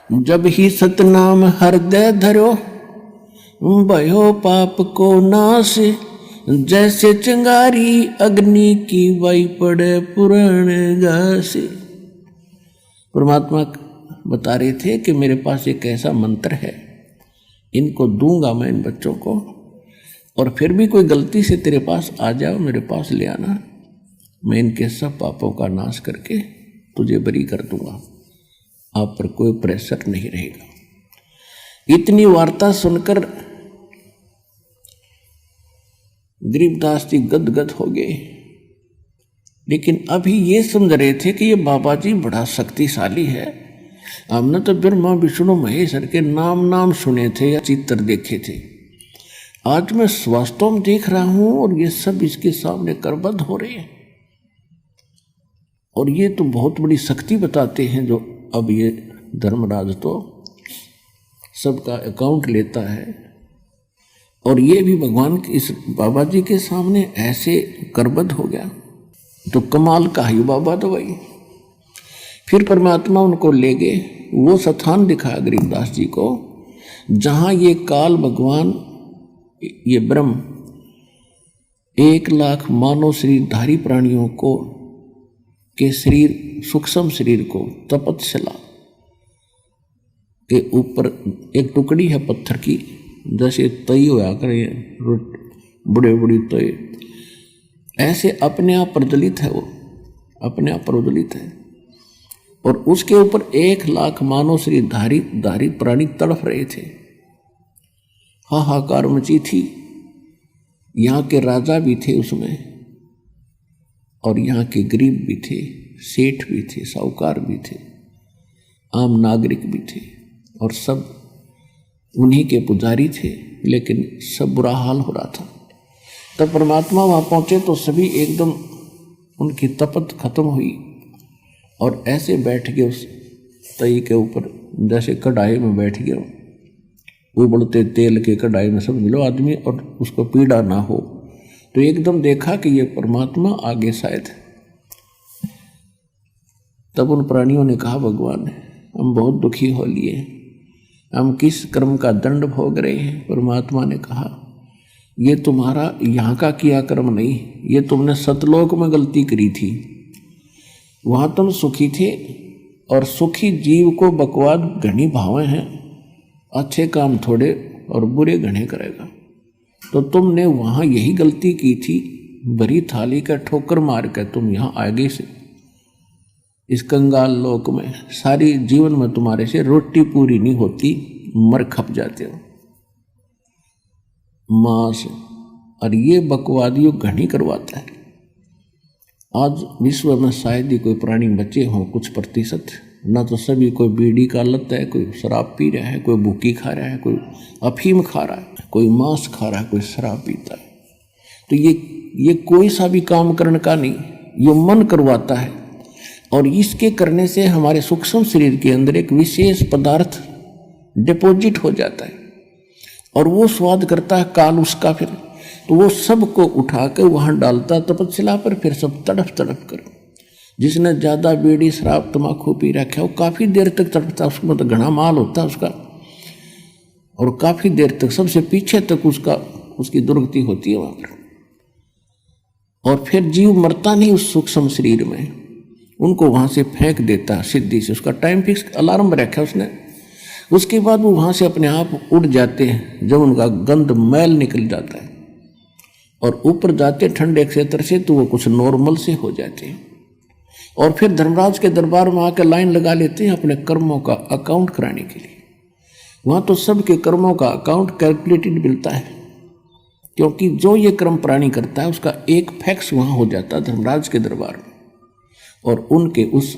जब ही सतनाम हृदय धरो, भयो पाप को नाश। जैसे चिंगारी अग्नि की वाई पड़े पुराने घासे। परमात्मा बता रहे थे कि मेरे पास एक ऐसा मंत्र है, इनको दूंगा मैं इन बच्चों को, और फिर भी कोई गलती से तेरे पास आ जाओ, मेरे पास ले आना, मैं इनके सब पापों का नाश करके तुझे बरी कर दूंगा, आप पर कोई प्रेशर नहीं रहेगा। इतनी वार्ता सुनकर गरीबदास जी गदगद हो गए, लेकिन अभी ये समझ रहे थे कि ये बाबा जी बड़ा शक्तिशाली है। हमने तो ब्रह्मा विष्णु महेश्वर के नाम सुने थे या चित्र देखे थे, आज मैं वास्तव में देख रहा हूं और ये सब इसके सामने करबद्ध हो रहे हैं। और ये तो बहुत बड़ी शक्ति बताते हैं जो अब ये धर्मराज तो सबका अकाउंट लेता है, और ये भी भगवान के इस बाबा जी के सामने ऐसे करबद्ध हो गया, तो कमाल का ही बाबा तो भाई। फिर परमात्मा उनको ले गए, वो स्थान दिखाया गरीबदास जी को जहाँ ये काल भगवान, ये ब्रह्म 1,00,000 मानव शरीरधारी प्राणियों को के शरीर, सूक्ष्म शरीर को तपस्या के ऊपर एक टुकड़ी है पत्थर की, जैसे तई होया करे बड़े बड़ी तय, ऐसे अपने आप प्रज्वलित है, वो अपने आप प्रज्वलित है, और उसके ऊपर 1,00,000 मानव शरीरधारी प्राणी तड़फ रहे थे। हाहाकार मची थी। यहाँ के राजा भी थे उसमें, और यहाँ के गरीब भी थे, सेठ भी थे, साहूकार भी थे, आम नागरिक भी थे, और सब उन्हीं के पुजारी थे, लेकिन सब बुरा हाल हो रहा था। तब परमात्मा वहाँ पहुँचे तो सभी एकदम उनकी तपत खत्म हुई, और ऐसे बैठ गए उस तई के ऊपर, जैसे कढ़ाई में बैठ गए, उबलते तेल के कढ़ाई में सब मिलो आदमी, और उसको पीड़ा ना हो। तो एकदम देखा कि ये परमात्मा आगे शायद। तब उन प्राणियों ने कहा, भगवान हम बहुत दुखी हो लिए, हम किस कर्म का दंड भोग रहे हैं। परमात्मा ने कहा, ये तुम्हारा यहाँ का किया कर्म नहीं, ये तुमने सतलोक में गलती करी थी, वहाँ तुम सुखी थे, और सुखी जीव को बकवाद घनी भावें हैं, अच्छे काम थोड़े और बुरे घने करेगा। तो तुमने वहाँ यही गलती की थी, भरी थाली का ठोकर मार कर तुम यहाँ आगे से इस कंगाल लोक में सारी जीवन में तुम्हारे से रोटी पूरी नहीं होती, मर खप जाते हो मांस, और ये बकवादियों घनी करवाता है। आज विश्व में शायद ही कोई प्राणी बचे हों कुछ प्रतिशत, ना तो सभी कोई बीड़ी का लत है, कोई शराब पी रहा है, कोई भूकी खा रहा है, कोई अफीम खा रहा है, कोई मांस खा रहा है, कोई शराब पीता है। तो ये कोई सा भी काम करने का नहीं, ये मन करवाता है, और इसके करने से हमारे सूक्ष्म शरीर के अंदर एक विशेष पदार्थ डिपॉजिट हो जाता है, और वो स्वाद करता है काल उसका। फिर तो वो सबको उठा कर वहाँ डालता तपस्या पर, फिर सब तड़फ तड़फ कर। जिसने ज़्यादा बीड़ी शराब तम्बाकू पी रखा है वो काफ़ी देर तक तड़पता, उसको मतलब घना माल होता है उसका, और काफ़ी देर तक सबसे पीछे तक उसकी दुर्गति होती है वहाँ पर। और फिर जीव मरता नहीं उस सूक्ष्म शरीर में, उनको वहाँ से फेंक देता सिद्धि से, उसका टाइम फिक्स अलार्म रखा उसने। उसके बाद वो वहाँ से अपने आप उड़ जाते हैं, जब उनका गंध मैल निकल जाता है और ऊपर जाते ठंडे क्षेत्र से, तो वो कुछ नॉर्मल से हो जाते हैं, और फिर धर्मराज के दरबार में आकर लाइन लगा लेते हैं अपने कर्मों का अकाउंट कराने के लिए। वहाँ तो सबके कर्मों का अकाउंट कैलकुलेटेड मिलता है, क्योंकि जो ये कर्म प्राणी करता है उसका एक फैक्स वहाँ हो जाता है धर्मराज के दरबार में, और उनके उस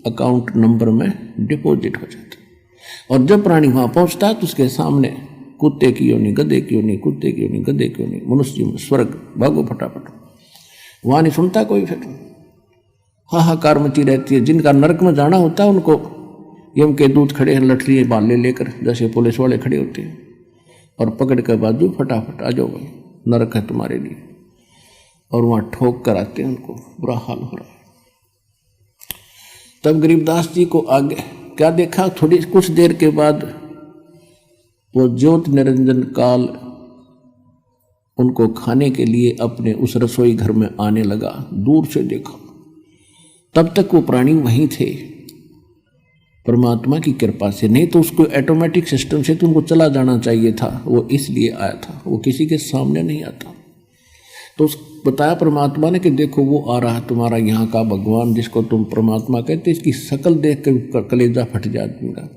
अकाउंट नंबर में डिपॉजिट हो जाता है। और जब प्राणी वहाँ पहुँचता है तो उसके सामने कुत्ते की योनि, गधे की योनि, कुत्ते की योनि, गधे की योनि, मनुष्य जीवन, स्वर्ग, भागो फटाफट। वहाँ नहीं सुनता कोई, फिर हाहाकार मची रहती है। जिनका नरक में जाना होता है उनको यम के दूत खड़े हैं लठड़ी बाले लेकर, जैसे पुलिस वाले खड़े होते हैं, और पकड़ कर बाजू फटाफट आ जाओ भाई, नरक है तुम्हारे लिए, और वहाँ ठोक कर आते हैं, उनको बुरा हाल हो रहा है। तब गरीबदास जी को आगे क्या देखा, थोड़ी कुछ देर के बाद वो ज्योत निरंजन काल उनको खाने के लिए अपने उस रसोई घर में आने लगा। दूर से देखा, तब तक वो प्राणी वहीं थे परमात्मा की कृपा से, नहीं तो उसको ऑटोमेटिक सिस्टम से तो उनको चला जाना चाहिए था। वो इसलिए आया था, वो किसी के सामने नहीं आता। तो बताया परमात्मा ने कि देखो वो आ रहा है तुम्हारा यहाँ का भगवान, जिसको तुम परमात्मा कहते, इसकी शकल देख कर कलेजा फट जाएगा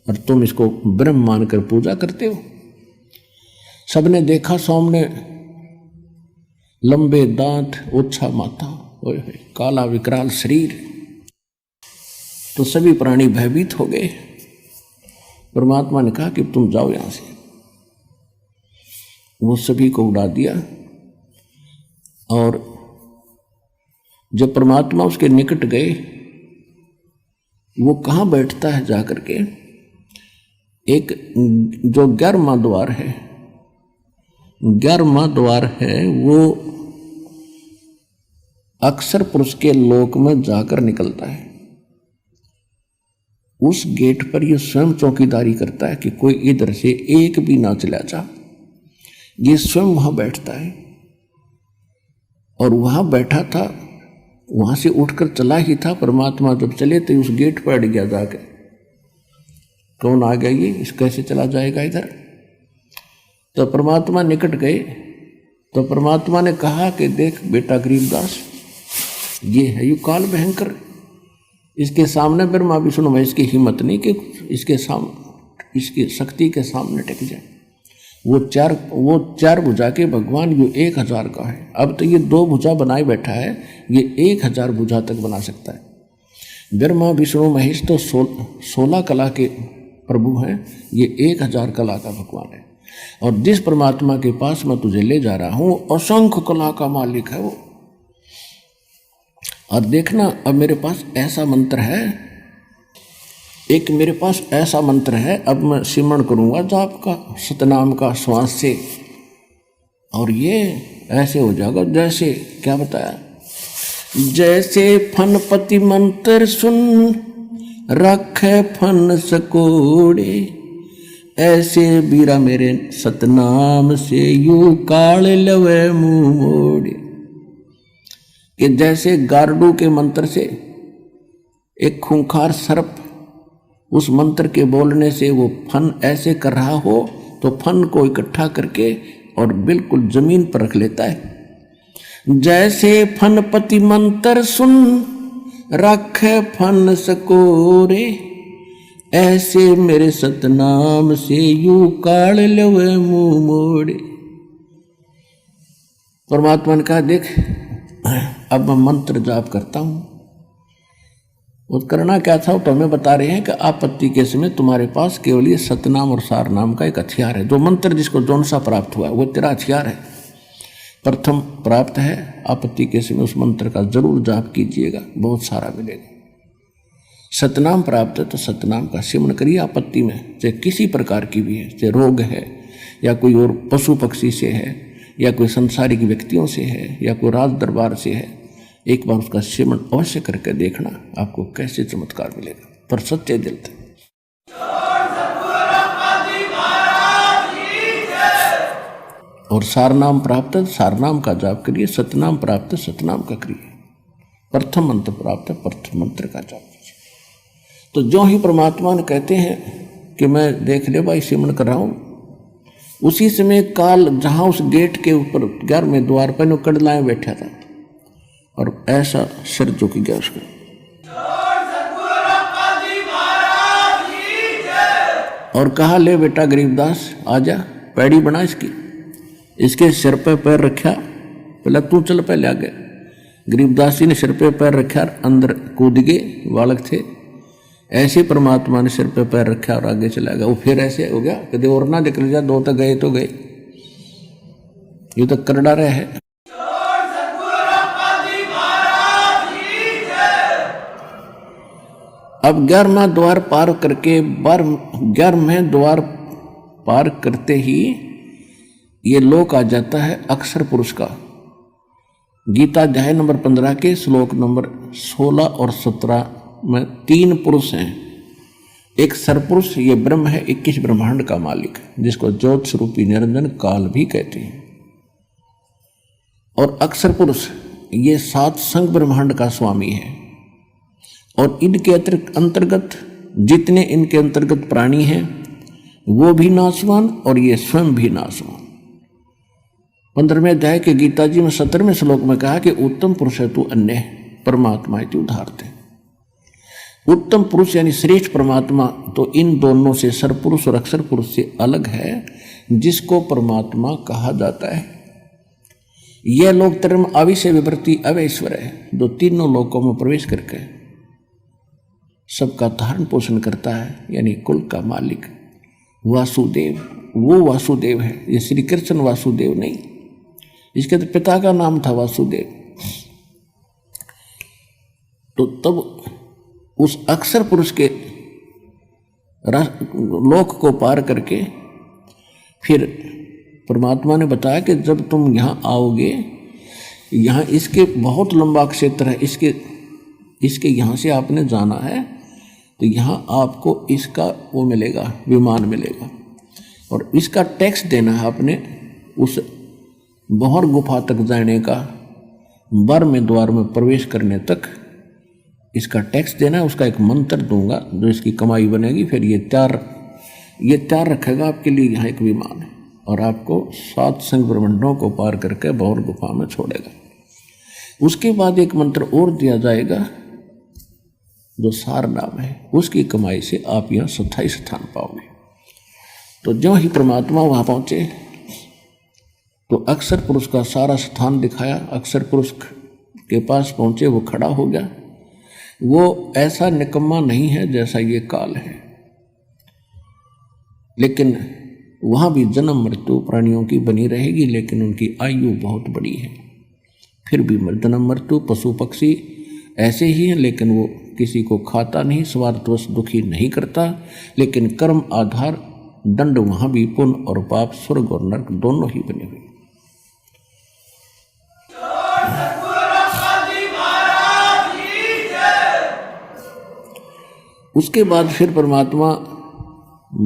और तुम इसको ब्रह्म मानकर पूजा करते हो। सबने देखा सामने लंबे दांत, ओछा माथा, काला विकराल शरीर, तो सभी प्राणी भयभीत हो गए। परमात्मा ने कहा कि तुम जाओ यहां से। वो सभी को उड़ा दिया और जब परमात्मा उसके निकट गए, वो कहाँ बैठता है जाकर के, एक जो 11वां द्वार है, 11वां द्वार है, वो अक्षर पुरुष के लोक में जाकर निकलता है। उस गेट पर ये स्वयं चौकीदारी करता है कि कोई इधर से एक भी ना चला जा। ये स्वयं वहां बैठता है और वहां बैठा था, वहां से उठकर चला ही था। परमात्मा जब चले तो उस गेट पर अड़ गया जाके, कौन आ गया ये, इस कैसे चला जाएगा इधर। तो परमात्मा निकट गए तो परमात्मा ने कहा कि देख बेटा गरीबदास, ये है यू काल भयंकर, इसके सामने ब्रह्मा विष्णु महेश की हिम्मत नहीं कि इसके सामने, इसकी शक्ति के सामने टिक जाए। वो चार भुजा के भगवान ये 1000 का है। अब तो ये 2 भुजा बनाए बैठा है, ये 1000 भुजा तक बना सकता है। ब्रह्मा विष्णु महेश तो 16 कला के प्रभु हैं, ये 1000 कला का भगवान है। और जिस परमात्मा के पास मैं तुझे ले जा रहा हूं, असंख्य कला का मालिक है वो। और देखना, अब मेरे पास ऐसा मंत्र है, एक मेरे पास ऐसा मंत्र है, अब मैं सिमरण करूंगा जाप का, सतनाम का, श्वास से, और ये ऐसे हो जाएगा जैसे, क्या बताया, जैसे फनपति मंत्र सुन रखे फन सकोड़े, ऐसे बीरा मेरे सतनाम से यू काल लवे मुंह मोड़े। कि जैसे गारडू के मंत्र से एक खूंखार सर्प उस मंत्र के बोलने से वो फन ऐसे कर रहा हो, तो फन को इकट्ठा करके और बिल्कुल जमीन पर रख लेता है। जैसे फनपति मंत्र सुन रखे फन सकोरे, ऐसे मेरे सतनाम से यू काल लवे मुंह मोड़े। परमात्मा ने कहा देख, अब मैं मंत्र जाप करता हूं। वो करना क्या था, तो हमें बता रहे हैं कि आपत्ति के समय तुम्हारे पास केवल ये सतनाम और सारनाम का एक हथियार है। जो मंत्र जिसको जौन सा प्राप्त हुआ वो तेरा हथियार है, प्रथम प्राप्त है। आपत्ति के समय उस मंत्र का जरूर जाप कीजिएगा, बहुत सारा मिलेगा। सतनाम प्राप्त है तो सतनाम का सिमरण करिए आपत्ति में, चाहे किसी प्रकार की भी है, चाहे रोग है या कोई और पशु पक्षी से है या कोई संसारिक व्यक्तियों से है या कोई राज दरबार से है। एक बार उसका सिमरण अवश्य करके देखना, आपको कैसे चमत्कार मिलेगा, पर सच्चे दिल से। और सारनाम प्राप्त है, सारनाम का जाप करिए। सतनाम प्राप्त है, सतनाम का करिए। प्रथम मंत्र प्राप्त है, प्रथम मंत्र का जाप कीजिए। तो जो ही परमात्मा ने कहते हैं कि मैं देख ले भाई सिमरण कर रहा हूं, उसी समय काल जहां उस गेट के ऊपर 11वें द्वार पर कड़लाए बैठा था और ऐसा सिर झुक गया उसका, और कहा ले बेटा गरीबदास आजा, पैड़ी बना इसकी। इसके सिर पे पैर रखा, पहले तू चल पहले आगे। गरीबदास जी ने सिर पे पैर रखा, अंदर कूद गए, बालक थे। ऐसे परमात्मा ने सिर पे पैर रखा और आगे चला गया। वो फिर ऐसे हो गया, कदे और ना निकल जा, 2 तक गए तो गए, ये तो करड़ा रहे है। अब 11वां द्वार पार करके 11वें द्वार पार करते ही ये लोक आ जाता है अक्षर पुरुष का। गीता अध्याय नंबर 15 के श्लोक नंबर 16 और 17 में 3 पुरुष हैं। एक सरपुरुष ये ब्रह्म है 21 ब्रह्मांड का मालिक, जिसको ज्योत स्वरूपी निरंजन काल भी कहते हैं। और अक्षर पुरुष ये 7 संग ब्रह्मांड का स्वामी है। और इनके अंतर्गत जितने इनके अंतर्गत प्राणी हैं वो भी नाशवान और ये स्वयं भी नाशवान। 15वें अध्याय के गीता जी में 17वें श्लोक में कहा कि उत्तम पुरुष है तू अन्य परमात्मा है तू उदाहरते। उत्तम पुरुष यानी श्रेष्ठ परमात्मा तो इन दोनों से सरपुरुष और अक्षर पुरुष से अलग है, जिसको परमात्मा कहा जाता है। यह लोक धर्म अविषय विवृत्ति अवैश्वर है, जो तीनों लोकों में प्रवेश करके सबका धारण पोषण करता है, यानी कुल का मालिक वासुदेव। वो वासुदेव है, ये श्री कृष्ण वासुदेव नहीं, इसके तो पिता का नाम था वासुदेव। तो तब उस अक्षर पुरुष के लोक को पार करके फिर परमात्मा ने बताया कि जब तुम यहाँ आओगे, यहाँ इसके बहुत लंबा क्षेत्र है, इसके यहाँ से आपने जाना है तो यहाँ आपको इसका वो मिलेगा, विमान मिलेगा, और इसका टैक्स देना है आपने। उस बहर गुफा तक जाने का, बर में द्वार में प्रवेश करने तक इसका टैक्स देना है। उसका एक मंत्र दूंगा जो इसकी कमाई बनेगी, फिर ये तैयार रखेगा आपके लिए। यहाँ एक विमान है और आपको 7 संग ब्रह्मांडों को पार करके बहर गुफा में छोड़ेगा। उसके बाद एक मंत्र और दिया जाएगा जो सार नाम है, उसकी कमाई से आप यहाँ 27 स्थान पाओगे। तो जो ही परमात्मा वहाँ पहुँचे तो अक्षर पुरुष का सारा स्थान दिखाया। अक्षर पुरुष के पास पहुँचे, वो खड़ा हो गया। वो ऐसा निकम्मा नहीं है जैसा ये काल है, लेकिन वहाँ भी जन्म मृत्यु प्राणियों की बनी रहेगी, लेकिन उनकी आयु बहुत बड़ी है। फिर भी जन्म मृत्यु पशु पक्षी ऐसे ही हैं, लेकिन वो किसी को खाता नहीं, स्वार्थवश दुखी नहीं करता। लेकिन कर्म आधार दंड वहाँ भी पुण्य और पाप, स्वर्ग और नरक दोनों ही बने हुए। उसके बाद फिर परमात्मा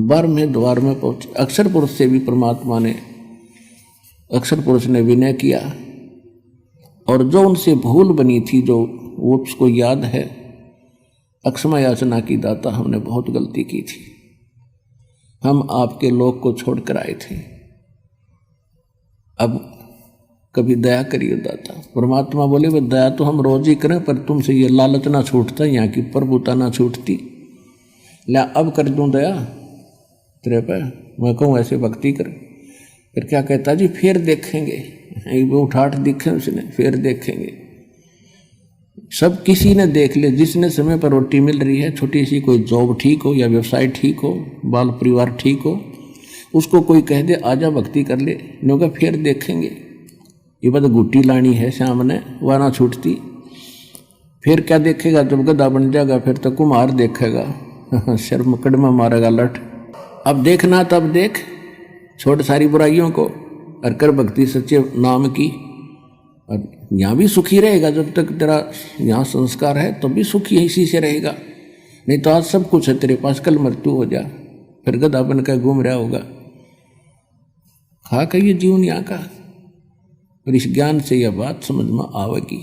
बर में द्वार में पहुंचे। अक्षर पुरुष से भी परमात्मा ने, अक्षर पुरुष ने विनय किया, और जो उनसे भूल बनी थी, जो वो उसको याद है, अक्षमा याचना की दाता हमने बहुत गलती की थी, हम आपके लोक को छोड़कर आए थे, अब कभी दया करिए दाता। परमात्मा बोले वह दया तो हम रोज ही करें, पर तुमसे ये लालच ना छूटता, यहाँ की प्रभुता ना छूटती, ला अब कर दूं दया तेरे पे। मैं कहूँ ऐसे भक्ति कर। फिर क्या कहता जी, फिर देखेंगे, उठाठ दिखे उसने, फिर देखेंगे। सब किसी ने देख ले, जिसने समय पर रोटी मिल रही है, छोटी सी कोई जॉब ठीक हो या व्यवसाय ठीक हो, बाल परिवार ठीक हो, उसको कोई कह दे आजा भक्ति कर ले, नहीं कहा फिर देखेंगे। ये बात गुट्टी लानी है सामने, वह ना छूटती। फिर क्या देखेगा, जब गधा बन जाएगा फिर तो कुम्हार देखेगा, शर्म कड़मा मारेगा लठ। अब देखना तब देख, छोड़ सारी बुराइयों को और कर भक्ति सच्चे नाम की। और यहाँ भी सुखी रहेगा, जब तक तेरा यहाँ संस्कार है तो भी सुखी इसी से रहेगा। नहीं तो आज सब कुछ है तेरे पास, कल मृत्यु हो जा, फिर गधा बन कर घूम रहा होगा। खा का ये जीवन यहाँ का। और इस ज्ञान से यह बात समझ में आवेगी।